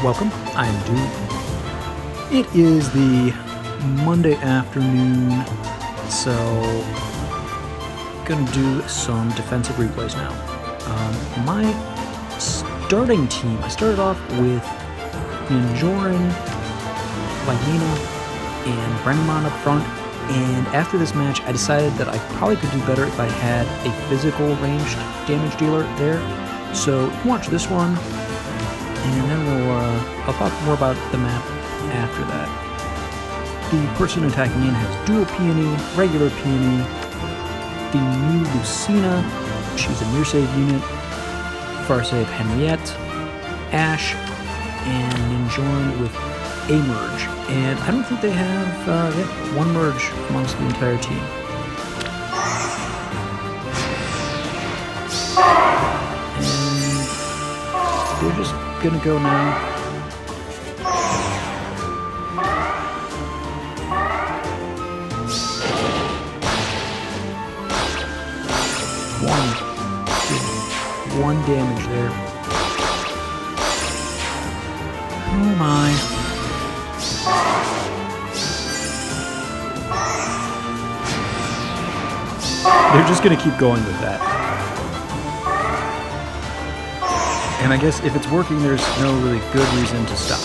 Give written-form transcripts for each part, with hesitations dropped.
Welcome, I am Dude. It is the Monday afternoon, so gonna do some defensive replays now. My starting team, I started off with Ninjorin, Lagina, and Bremon up front, and after this match I decided that I probably could do better if I had a physical ranged damage dealer there. So you can watch this one, and then I'll talk more about the map after that. The person attacking in has dual peony, regular peony, the new Lucina, she's a near save unit, far save Henriette, Ash, and Ninjorin with a merge. And I don't think they have one merge amongst the entire team. And they're just gonna go now. One damage there. Oh my. They're just gonna keep going with that. And I guess if it's working, there's no really good reason to stop.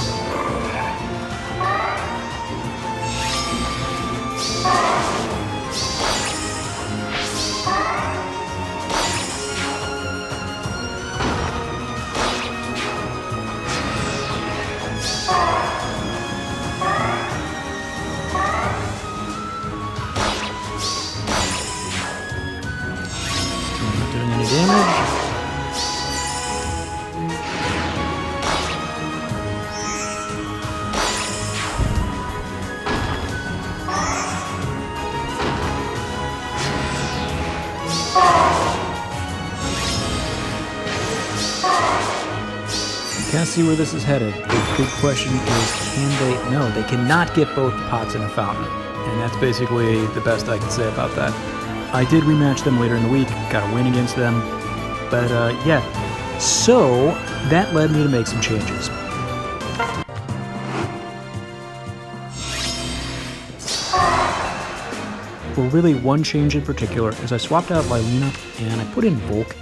Not doing any damage. Can't see where this is headed. The big question is, can they? No, they cannot get both pots in a fountain. And that's basically the best I can say about that. I did rematch them later in the week, got a win against them. But yeah, so that led me to make some changes. Well, really one change in particular is I swapped out Lilina and I put in Volke.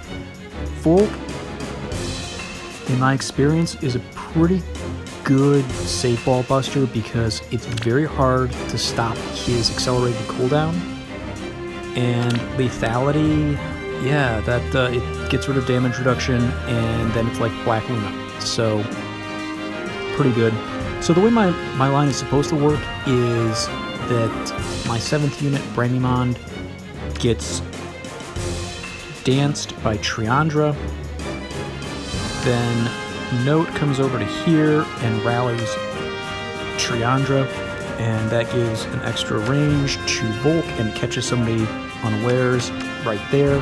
Volke, in my experience, is a pretty good save ball buster because it's very hard to stop his accelerated cooldown. And lethality, yeah, that it gets rid of damage reduction, and then it's like Black Luna. So, pretty good. So the way my line is supposed to work is that my 7th unit, Bremimond, gets danced by Triandra. Then Note comes over to here and rallies Triandra, and that gives an extra range to Volke and catches somebody unawares right there.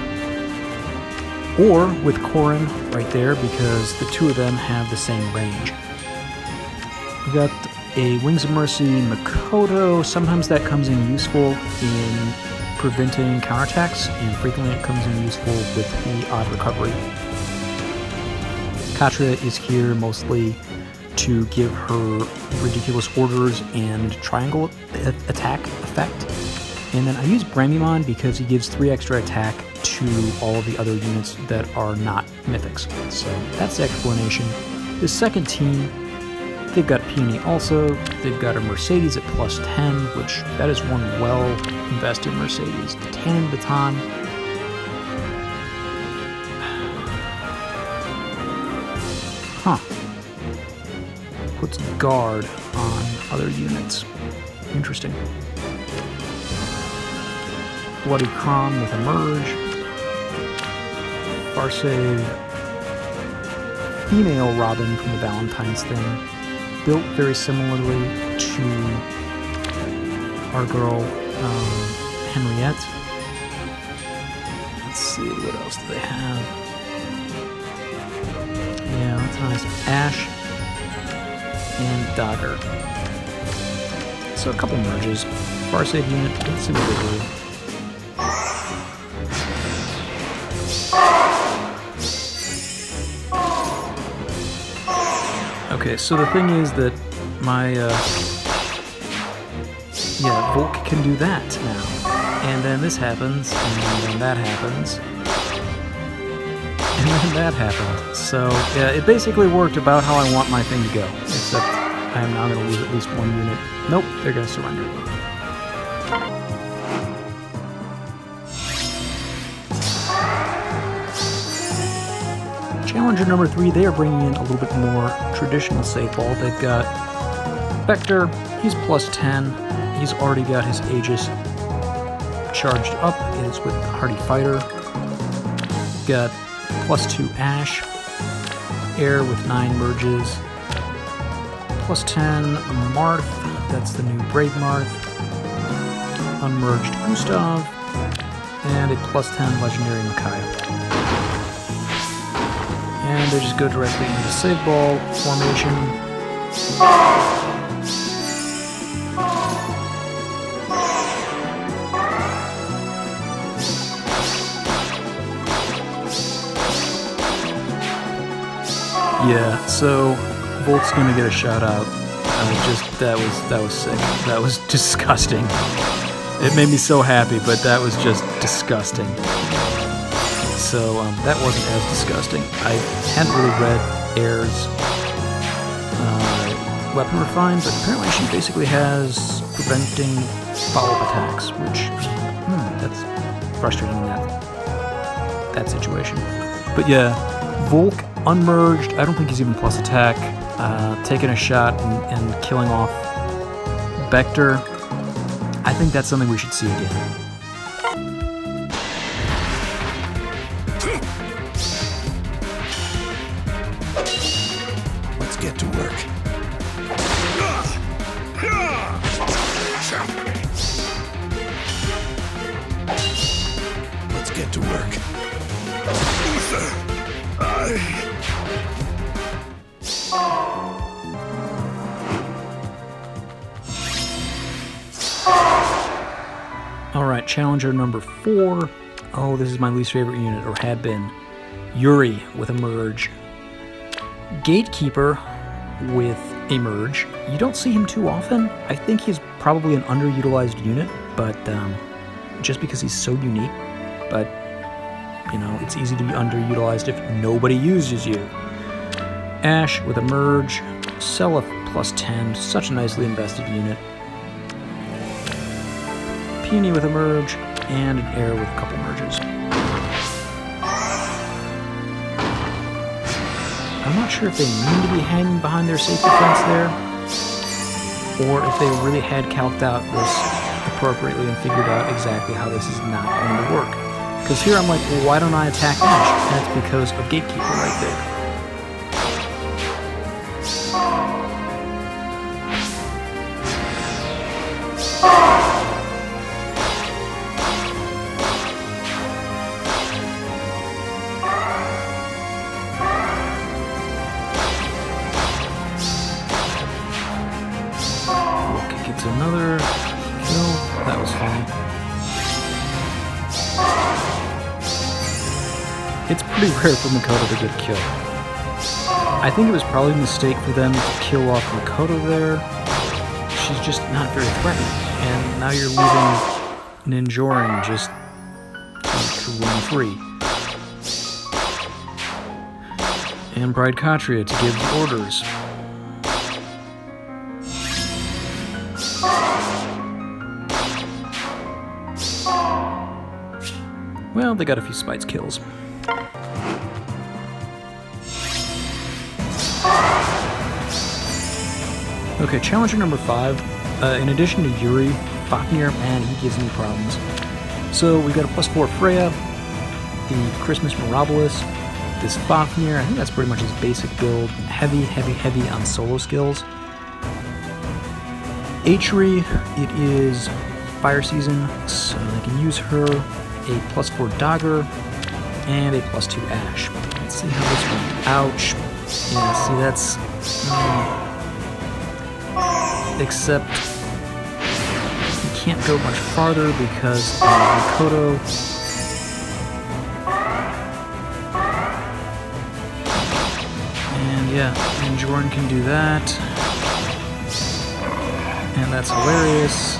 Or with Corrin right there, because the two of them have the same range. We've got a Wings of Mercy Makoto. Sometimes that comes in useful in preventing counterattacks, and frequently it comes in useful with the odd recovery. Katria is here mostly to give her ridiculous orders and triangle attack effect. And then I use Bremimond because he gives 3 extra attack to all of the other units that are not mythics. So that's the explanation. The second team, they've got Peony also. They've got a Mercedes at +10, which that is one well-invested Mercedes. The Tannin Baton. Huh. Puts guard on other units. Interesting. Bloody Crom with a merge. Far save. Female Robin from the Valentine's thing. Built very similarly to our girl Henriette. Let's see, what else do they have? Yeah, that's nice. Ash and Dagger. So a couple merges. Far save unit, let's see what they do. Okay, so the thing is that my, yeah, Volk can do that now. And then this happens, and then that happens. And then that happened. So, yeah, it basically worked about how I want my thing to go. Except I am now going to lose at least one unit. Nope, they're going to surrender. Challenger number 3, they are bringing in a little bit more traditional save ball. They've got Vector, he's plus 10. He's already got his Aegis charged up. It is with Hardy Fighter. Got plus 2 Ash. Air with 9 merges. Plus 10 Marth. That's the new Brave Marth. Unmerged Gustav. And a plus 10 Legendary Micaiah. And they just go directly into save ball formation. Yeah, so Volk's gonna get a shout out. That was sick. That was disgusting. It made me so happy, but that was just disgusting. So that wasn't as disgusting. I hadn't really read Air's weapon refine, but apparently she basically has preventing follow-up attacks, which that's frustrating in that situation. But yeah, Volk unmerged. I don't think he's even plus attack. Taking a shot and killing off Vector. I think that's something we should see again. Let's get to work. Let's get to work. Alright, Challenger number 4. Oh, this is my least favorite unit, or had been. Yuri with a merge. Gatekeeper with a merge. You don't see him too often. I think he's probably an underutilized unit, but just because he's so unique. But, you know, it's easy to be underutilized if nobody uses you. Ash with a merge. Seliph plus 10. Such a nicely invested unit. Peony with a merge, and an Air with a couple merges. I'm not sure if they mean to be hanging behind their safe defense there, or if they really had calced out this appropriately and figured out exactly how this is not going to work. Because here I'm like, well, why don't I attack Ash? And it's because of Gatekeeper right there. Gets another kill. That was fun. It's pretty rare for Makoto to get a kill. I think it was probably a mistake for them to kill off Makoto there. She's just not very threatening. And now you're leaving Ninjorin just to run free. And Bride Katria to give orders. Well, they got a few Spites kills. Okay, Challenger number 5. In addition to Yuri, Fafnir, man, he gives me problems. So we got a +4 Freya, the Christmas Mirabilis, this Fafnir. I think that's pretty much his basic build. Heavy on solo skills. Aether, it is Fire Season, so they can use her. A +4 Dagger, and a +2 Ash. Let's see how this went. Ouch. Yeah, see, that's... except you can't go much farther because Makoto... And yeah, and Jordan can do that. And that's hilarious.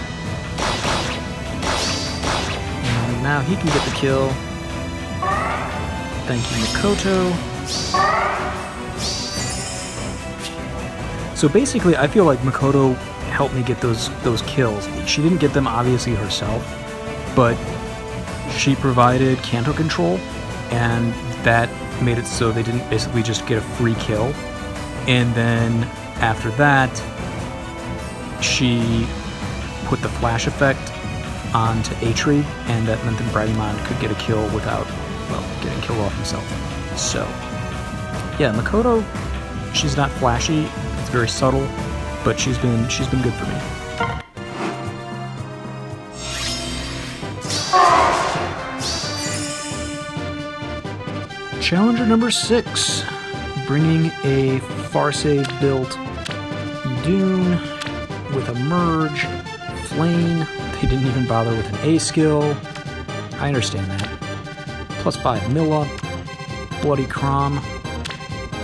And now he can get the kill. Thank you, Makoto. So basically, I feel like Makoto helped me get those kills. She didn't get them obviously herself, but she provided Kanto control, and that made it so they didn't basically just get a free kill. And then after that, she put the flash effect onto Aether, and that meant that Bragimon could get a kill without, well, getting killed off himself. So, yeah, Makoto, she's not flashy, it's very subtle, but she's been good for me. Challenger number 6, bringing a Farseid built Idun with a merge, Flame. They didn't even bother with an A skill. I understand that. +5 Milla, Bloody Crom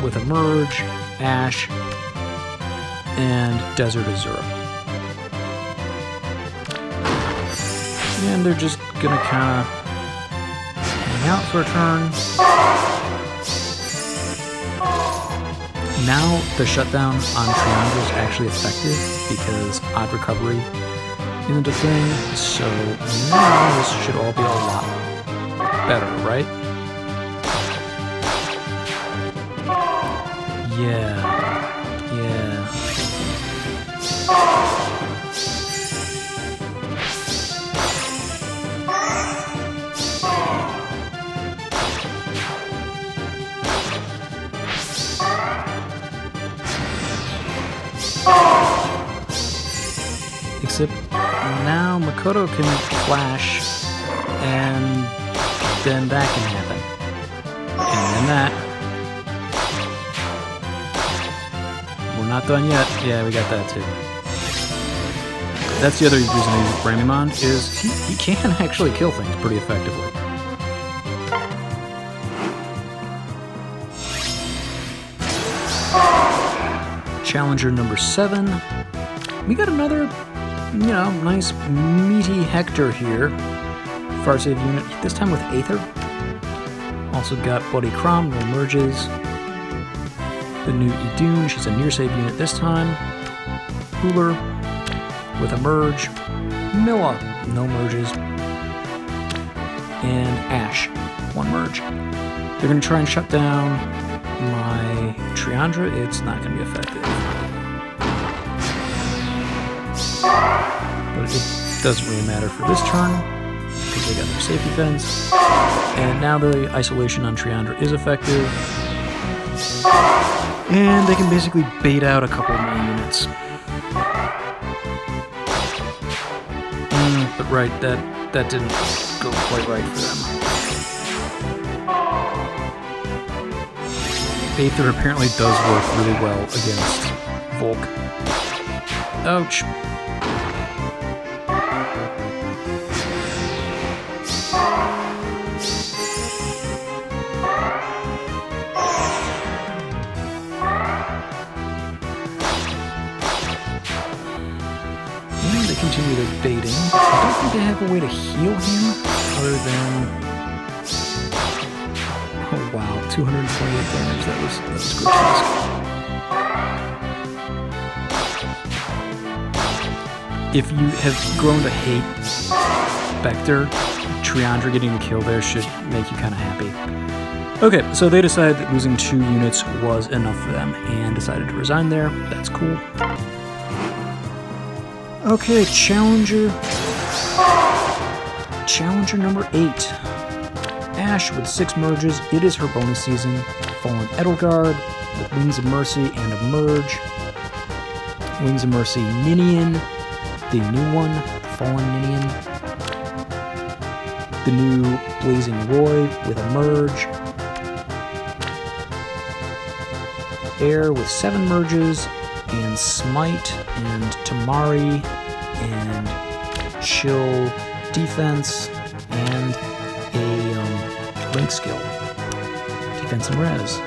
with a merge, Ash, and Desert Azura. And they're just gonna kind of hang out for a turn. Now the shutdown on Triandra is actually effective because odd recovery isn't a thing, so now this should all be a lot better, right? Yeah. Except now Makoto can flash, and then that can happen. And then that. We're not done yet. Yeah, we got that too. That's the other reason I use Bragimon, is he can actually kill things pretty effectively. Challenger number 7. We got another, nice meaty Hector here. Farseid unit, this time with Aether. Also got Bloody Crom, no merges. The new Idun, she's a near save unit this time. Cooler with a merge. Milla, no merges. And Ash, 1 merge. They're going to try and shut down my Triandra. It's not going to be effective. But it doesn't really matter for this turn, because they got their safety fence. And now the isolation on Triandra is effective. And they can basically bait out a couple of my units. But right, that didn't go quite right for them. Aether apparently does work really well against Volk. Ouch. Continue their baiting. I don't think they have a way to heal him other than... Oh wow, 228 damage. That was grotesque. If you have grown to hate Spectre, Triandra getting a kill there should make you kind of happy. Okay, so they decided that losing 2 units was enough for them and decided to resign there. That's cool. Okay, Challenger number 8. Ash with 6 merges. It is her bonus season. Fallen Edelgard with Wings of Mercy and a merge. Wings of Mercy Ninian, the new one, Fallen Ninian. The new Blazing Roy with a merge. Air with 7 merges. And Smite, and Tamari, and Chill Defense, and a Link skill. Defense and Res.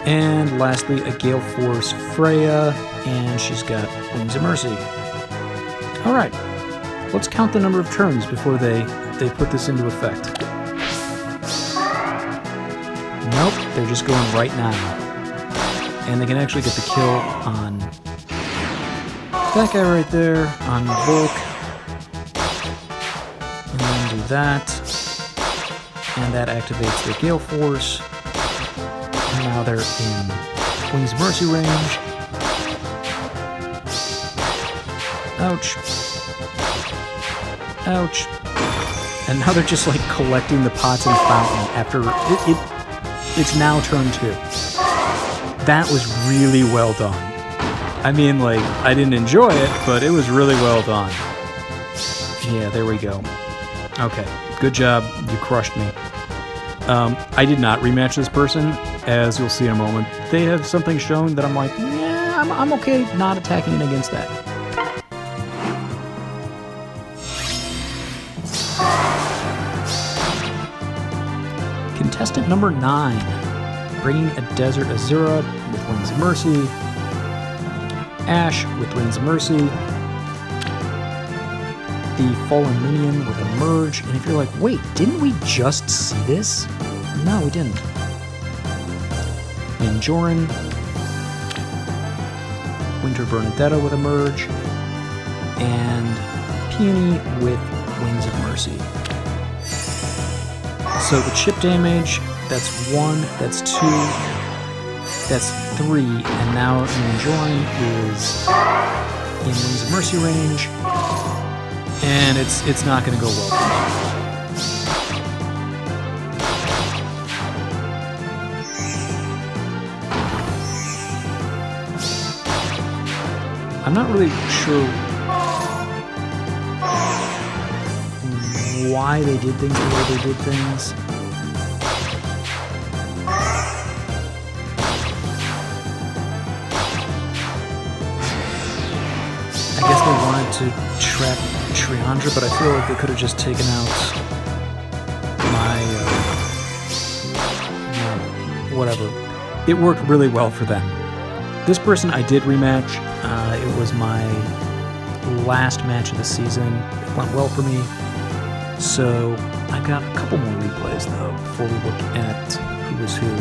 And lastly, a Gale Force Freya, and she's got Wings of Mercy. Alright, let's count the number of turns before they put this into effect. Nope, they're just going right now. And they can actually get the kill on that guy right there, on Volk. And then do that. And that activates the Gale Force. And now they're in Wings of Mercy range. Ouch. Ouch. And now they're just like collecting the pots and fountain after it's now turn 2. That was really well done. I mean, like, I didn't enjoy it, but it was really well done. Yeah, there we go. Okay, good job. You crushed me. I did not rematch this person, as you'll see in a moment. They have something shown that I'm like, yeah, I'm okay not attacking it against that. Contestant number 9, bringing a Desert Azura with Wings of Mercy, Ash with Wings of Mercy, the Fallen Minion with a Merge, and if you're like, wait, didn't we just see this? No, we didn't. Ninjorin, Winter Bernadetta with a Merge, and Peony with Wings of Mercy. So the chip damage, that's 1, that's 2, that's 3, and now Ninjorin is in Wings of Mercy range, and it's not going to go well for me. I'm not really sure why they did things the way they did things. I guess they wanted to trap Triandra, but I feel like they could have just taken out my... whatever. It worked really well for them. This person I did rematch. It was my last match of the season. It went well for me. So I got a couple more replays though before we look at who was who.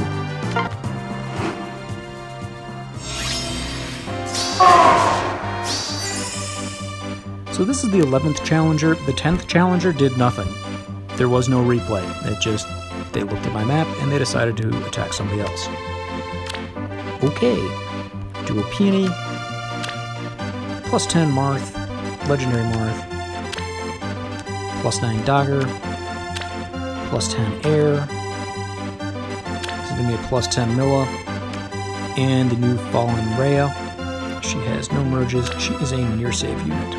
So this is the 11th challenger. The 10th challenger did nothing. There was no replay. They looked at my map and they decided to attack somebody else. Okay. Do a Peony. +10 Marth. Legendary Marth. +9 Dagger, +10 Air, this is going to be a +10 Milla, and the new Fallen Rhea. She has no merges, she is a near save unit.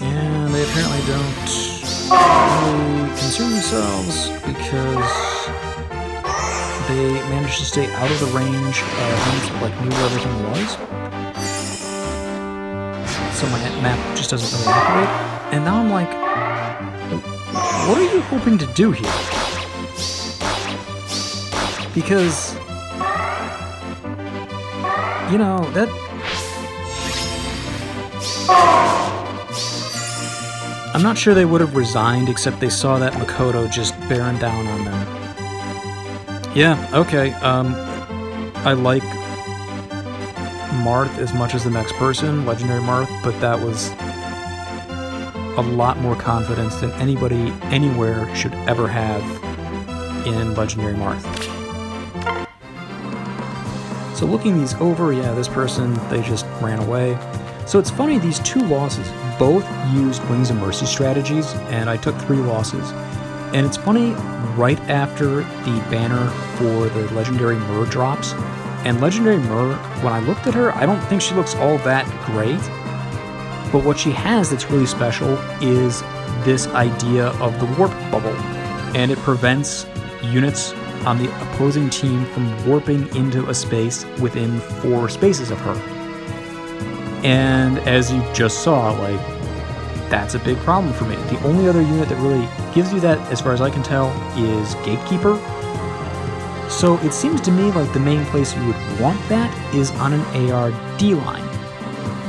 And they apparently don't really concern themselves because they managed to stay out of the range of like knew where everything was. So my map just doesn't really activate. And now I'm like, what are you hoping to do here? Because, you know, that... I'm not sure they would have resigned, except they saw that Makoto just bearing down on them. Yeah, okay, I like Marth as much as the next person, Legendary Marth, but that was a lot more confidence than anybody anywhere should ever have in Legendary Marth. So looking these over, yeah, this person, they just ran away. So it's funny, these 2 losses both used Wings of Mercy strategies, and I took 3 losses. And it's funny, right after the banner for the Legendary Myrrh drops, and Legendary Myrrh, when I looked at her, I don't think she looks all that great, but what she has that's really special is this idea of the warp bubble, and it prevents units on the opposing team from warping into a space within 4 spaces of her. And as you just saw, like, that's a big problem for me. The only other unit that really gives you that, as far as I can tell, is Gatekeeper. So it seems to me like the main place you would want that is on an AR D-line.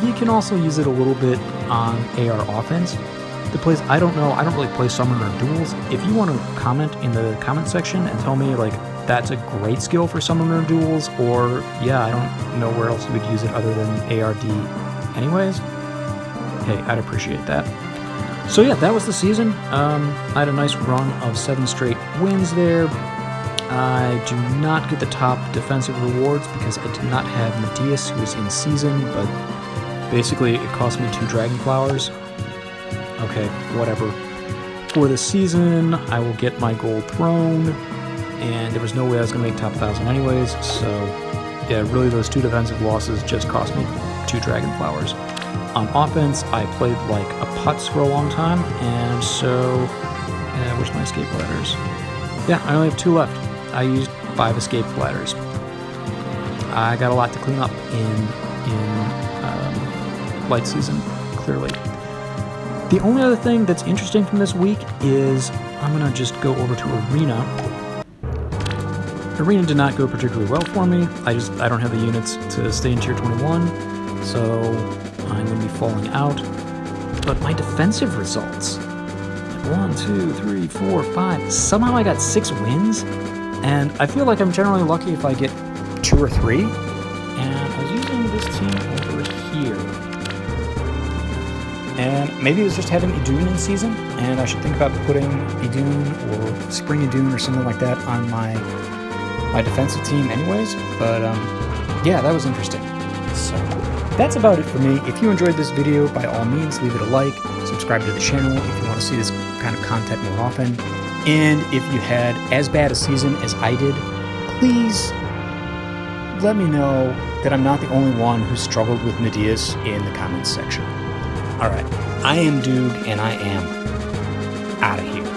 You can also use it a little bit on AR offense. The place, I don't know, I don't really play Summoner Duels. If you want to comment in the comment section and tell me, like, that's a great skill for Summoner Duels, or, yeah, I don't know where else you would use it other than ARD anyways, hey, I'd appreciate that. So yeah, that was the season. I had a nice run of 7 straight wins there. I do not get the top defensive rewards because I did not have Medius, who was in season, but basically it cost me 2 Dragon Flowers. Okay, whatever. For the season, I will get my gold throne, and there was no way I was going to make top 1,000 anyways, so yeah, really those 2 defensive losses just cost me 2 Dragon Flowers. On offense, I played like a putz for a long time, and so, yeah, where's my escape ladders? Yeah, I only have 2 left. I used 5 escape ladders. I got a lot to clean up in light season, clearly. The only other thing that's interesting from this week is I'm going to just go over to Arena. Arena did not go particularly well for me. I don't have the units to stay in tier 21, so I'm going to be falling out. But my defensive results, 1, 2, 3, 4, 5, somehow I got 6 wins, and I feel like I'm generally lucky if I get 2 or 3. And I was using this team over here. And maybe it was just having Idun in season, and I should think about putting Idun or Spring Idun or something like that on my defensive team anyways, but yeah, that was interesting. So that's about it for me. If you enjoyed this video, by all means, leave it a like, subscribe to the channel if you want to see this kind of content more often, and if you had as bad a season as I did, please let me know that I'm not the only one who struggled with Medius in the comments section. Alright, I am Doog, and I am out of here.